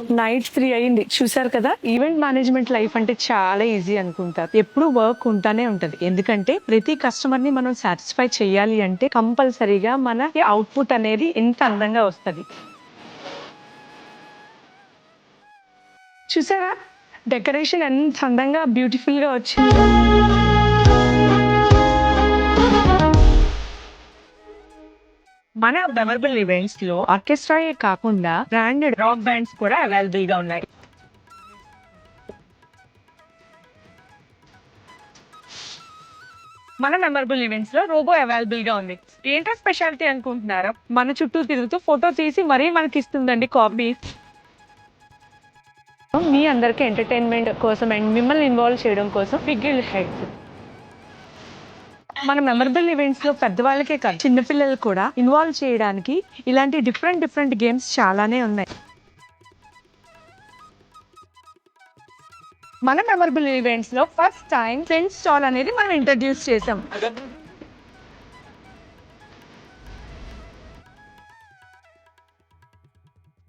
Night 3 అయింది. చూసారు కదా! ఈవెంట్ మేనేజ్మెంట్ లైఫ్ అంటే చాలా ఈజీ అనుకుంటారు. ఎప్పుడు వర్క్ ఉంటానే ఉంటది. ఎందుకంటే ప్రతి కస్టమర్‌ని మనం సాటిస్ఫై చేయాలి అంటే కంపల్సరీగా మనకి అవుట్‌పుట్ అనేది ఎంత అందంగా వస్తది. చూసారా? డెకరేషన్ ఎంత అందంగా బ్యూటిఫుల్‌గా వచ్చిందో. మన మెమరబుల్ ఈవెంట్స్‌లో ఆర్కెస్ట్రాయే కాకుండా బ్రాండెడ్ రాక్ బ్యాండ్స్ కూడా అవైలబుల్‌గా ఉన్నాయి. మన మెమరబుల్ ఈవెంట్స్ లో రోబో అవైలబుల్ గా ఉంది. ఏంటో స్పెషాలిటీ అనుకుంటున్నారా? మన చుట్టూ తిరుగుతూ ఫోటో తీసి మరీ మనకి ఇస్తుందండి కాపీ. మీ అందరికి ఎంటర్టైన్మెంట్ కోసం అండ్ మిమ్మల్ని ఇన్వాల్వ్ చేయడం కోసం ఫిగిల్ హెడ్స్. మన మెమరబుల్ ఈవెంట్స్ లో పెద్దవాళ్ళకే కాదు చిన్నపిల్లలు కూడా ఇన్వాల్వ్ చేయడానికి ఇలాంటి డిఫరెంట్ డిఫరెంట్ గేమ్స్ చాలానే ఉన్నాయి. మన మెమరబుల్ ఈవెంట్స్ లో ఫస్ట్ టైం ఫ్రెండ్స్ స్టాల్ అనేది మనం ఇంట్రడ్యూస్ చేసాం.